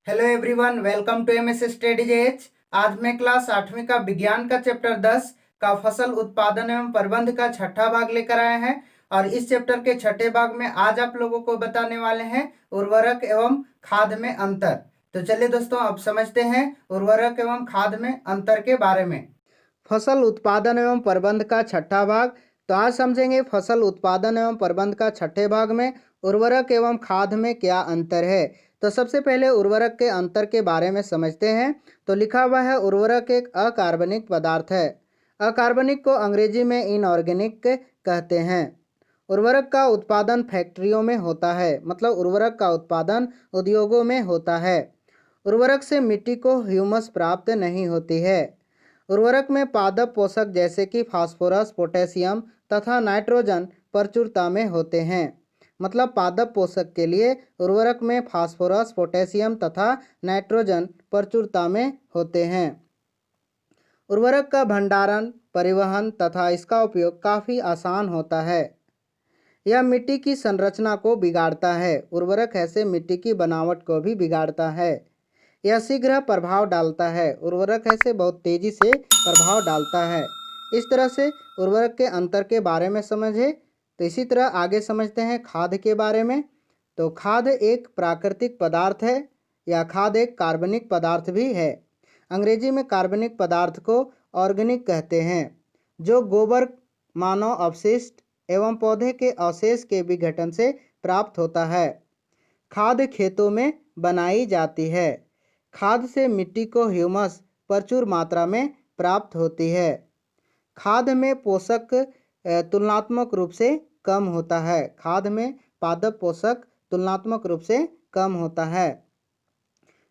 Hello everyone, welcome to MS studies edge. आज मैं class 8वीं का विज्ञान का चैप्टर 10 का फसल उत्पादन एवं प्रबंध का छठा भाग लेकर आए हैं। और इस चैप्टर के छठे भाग में आज आप लोगों को बताने वाले हैं उर्वरक एवं खाद में अंतर। तो चलिए दोस्तों, अब समझते हैं उर्वरक एवं खाद में अंतर के बारे में। फसल उत्पादन एवं प्रबंध का छठा भाग। तो आज समझेंगे फसल उत्पादन एवं प्रबंध का छठे भाग में उर्वरक एवं खाद में क्या अंतर है। तो सबसे पहले उर्वरक के अंतर के बारे में समझते हैं। तो लिखा हुआ है उर्वरक एक अकार्बनिक पदार्थ है। अकार्बनिक को अंग्रेजी में इनऑर्गेनिक कहते हैं। उर्वरक का उत्पादन फैक्ट्रियों में होता है, मतलब उर्वरक का उत्पादन उद्योगों में होता है। उर्वरक से मिट्टी को ह्यूमस प्राप्त नहीं होती है। उर्वरक में पादप पोषक जैसे कि फास्फोरस, पोटेशियम तथा नाइट्रोजन प्रचुरता में होते हैं। मतलब पादप पोषक के लिए उर्वरक में फास्फोरस, पोटेशियम तथा नाइट्रोजन प्रचुरता में होते हैं। उर्वरक का भंडारण, परिवहन तथा इसका उपयोग काफ़ी आसान होता है। यह मिट्टी की संरचना को बिगाड़ता है। उर्वरक ऐसे मिट्टी की बनावट को भी बिगाड़ता है। यह शीघ्र प्रभाव डालता है। उर्वरक ऐसे बहुत तेजी से प्रभाव डालता है। इस तरह से उर्वरक के अंतर के बारे में समझे। तो इसी तरह आगे समझते हैं खाद के बारे में। तो खाद एक प्राकृतिक पदार्थ है या खाद एक कार्बनिक पदार्थ भी है। अंग्रेजी में कार्बनिक पदार्थ को ऑर्गेनिक कहते हैं, जो गोबर, मानव अपशिष्ट एवं पौधे के अवशेष के विघटन से प्राप्त होता है। खाद खेतों में बनाई जाती है। खाद से मिट्टी को ह्यूमस प्रचुर मात्रा में प्राप्त होती है। खाद में पोषक तुलनात्मक रूप से कम होता है। खाद में पादप पोषक तुलनात्मक रूप से कम होता है।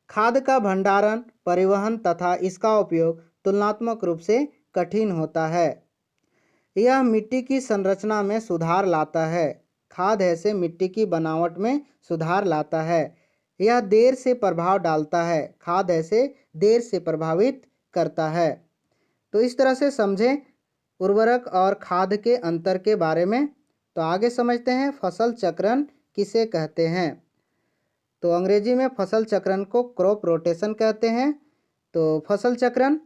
खाद का भंडारण, परिवहन तथा इसका उपयोग तुलनात्मक रूप से कठिन होता है। यह मिट्टी की संरचना में सुधार लाता है। खाद ऐसे मिट्टी की बनावट में सुधार लाता है। यह देर से प्रभाव डालता है। खाद ऐसे देर से प्रभावित करता है। तो इस तरह से समझें उर्वरक और खाद के अंतर के बारे में। तो आगे समझते हैं फसल चक्रण किसे कहते हैं। तो अंग्रेजी में फसल चक्रण को क्रॉप रोटेशन कहते हैं। तो फसल चक्रण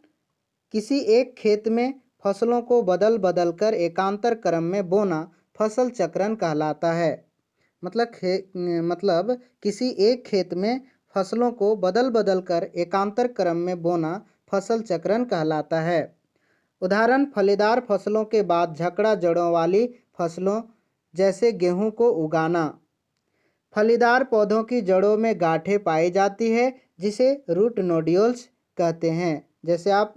किसी एक खेत में फसलों को बदल बदल कर एकांतर क्रम में बोना फसल चक्रण कहलाता है। मतलब किसी एक खेत में फसलों को बदल बदल कर एकांतर क्रम में बोना फसल चक्रण कहलाता है। उदाहरण, फलीदार फसलों के बाद झकड़ा जड़ों वाली फसलों जैसे गेहूं को उगाना। फलीदार पौधों की जड़ों में गांठें पाई जाती है, जिसे रूट नोड्यूल्स कहते हैं। जैसे आप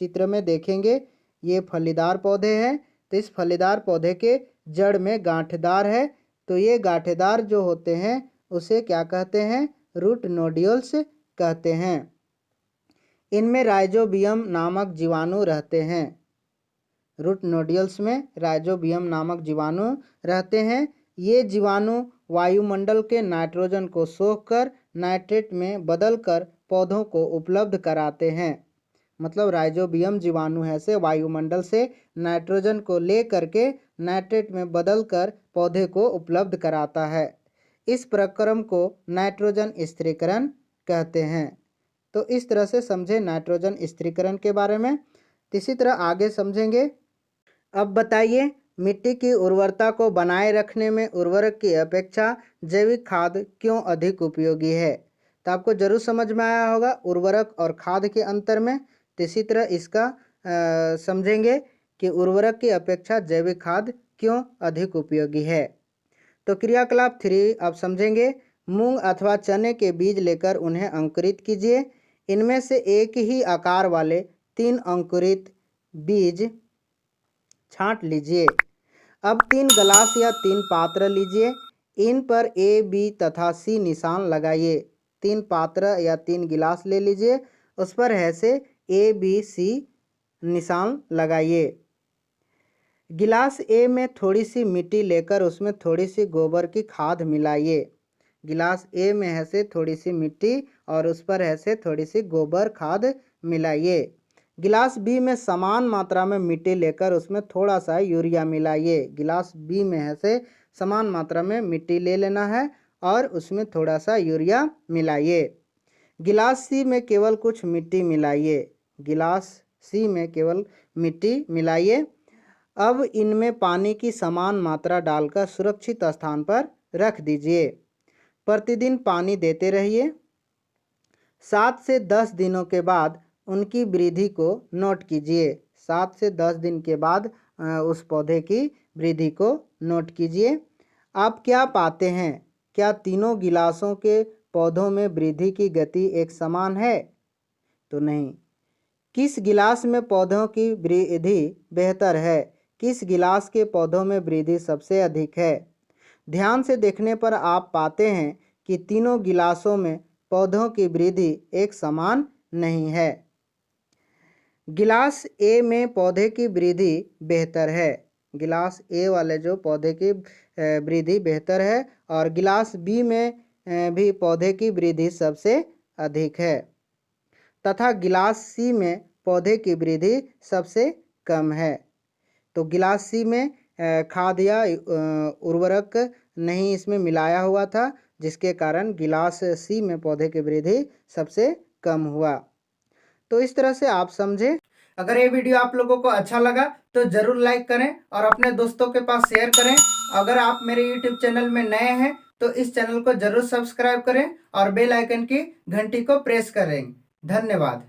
चित्र में देखेंगे, ये फलीदार पौधे हैं। तो इस फलीदार पौधे के जड़ में गांठदार है। तो ये गांठेदार जो होते हैं उसे क्या कहते हैं? रूट नोड्यूल्स कहते हैं। इनमें राइजोबियम नामक जीवाणु रहते हैं। रूट नोड्यूल्स में राइजोबियम नामक जीवाणु रहते हैं। ये जीवाणु वायुमंडल के नाइट्रोजन को सोखकर नाइट्रेट में बदलकर पौधों को उपलब्ध कराते हैं। मतलब राइजोबियम जीवाणु है से वायुमंडल से नाइट्रोजन को ले करके नाइट्रेट में बदलकर पौधे को उपलब्ध कराता है। इस प्रक्रम को नाइट्रोजन स्थिरीकरण कहते हैं। तो इस तरह से समझे नाइट्रोजन स्थिरीकरण के बारे में। इसी तरह आगे समझेंगे। अब बताइए, मिट्टी की उर्वरता को बनाए रखने में उर्वरक की अपेक्षा जैविक खाद क्यों अधिक उपयोगी है। तो आपको जरूर समझ में आया होगा उर्वरक और खाद के अंतर में। तो इसी तरह इसका समझेंगे कि उर्वरक की अपेक्षा जैविक खाद क्यों अधिक उपयोगी है। तो क्रियाकलाप 3 आप समझेंगे। मूंग अथवा चने के बीज लेकर उन्हें अंकुरित कीजिए। इनमें से एक ही आकार वाले 3 अंकुरित बीज छांट लीजिए। अब 3 गिलास या 3 पात्र लीजिए। इन पर ए, बी तथा सी निशान लगाइए। 3 पात्र या 3 गिलास ले लीजिए, उस पर ऐसे ए, बी, सी निशान लगाइए। गिलास ए में थोड़ी सी मिट्टी लेकर उसमें थोड़ी सी गोबर की खाद मिलाइए। गिलास ए में ऐसे थोड़ी सी मिट्टी और उस पर ऐसे थोड़ी सी गोबर खाद मिलाइए। गिलास बी में समान मात्रा में मिट्टी लेकर उसमें थोड़ा सा यूरिया मिलाइए। गिलास बी में ऐसे समान मात्रा में मिट्टी ले लेना है और उसमें थोड़ा सा यूरिया मिलाइए। गिलास सी में केवल कुछ मिट्टी मिलाइए। गिलास सी में केवल मिट्टी मिलाइए। अब इनमें पानी की समान मात्रा डालकर सुरक्षित स्थान पर रख दीजिए। प्रतिदिन पानी देते रहिए। 7 से 10 दिनों के बाद उनकी वृद्धि को नोट कीजिए। 7 से 10 दिन के बाद उस पौधे की वृद्धि को नोट कीजिए। आप क्या पाते हैं? क्या तीनों गिलासों के पौधों में वृद्धि की गति एक समान है? तो नहीं। किस गिलास में पौधों की वृद्धि बेहतर है? किस गिलास के पौधों में वृद्धि सबसे अधिक है? ध्यान से देखने पर आप पाते हैं कि तीनों गिलासों में पौधों की वृद्धि एक समान नहीं है। गिलास ए में पौधे की वृद्धि बेहतर है। गिलास ए वाले जो पौधे की वृद्धि बेहतर है, और गिलास बी में भी पौधे की वृद्धि सबसे अधिक है, तथा गिलास सी में पौधे की वृद्धि सबसे कम है। तो गिलास सी में खाद या उर्वरक नहीं इसमें मिलाया हुआ था, जिसके कारण गिलास सी में पौधे की वृद्धि सबसे कम हुआ। तो इस तरह से आप समझे। अगर ये वीडियो आप लोगों को अच्छा लगा तो जरूर लाइक करें और अपने दोस्तों के पास शेयर करें। अगर आप मेरे YouTube चैनल में नए हैं तो इस चैनल को जरूर सब्सक्राइब करें और बेल आइकन की घंटी को प्रेस करें। धन्यवाद।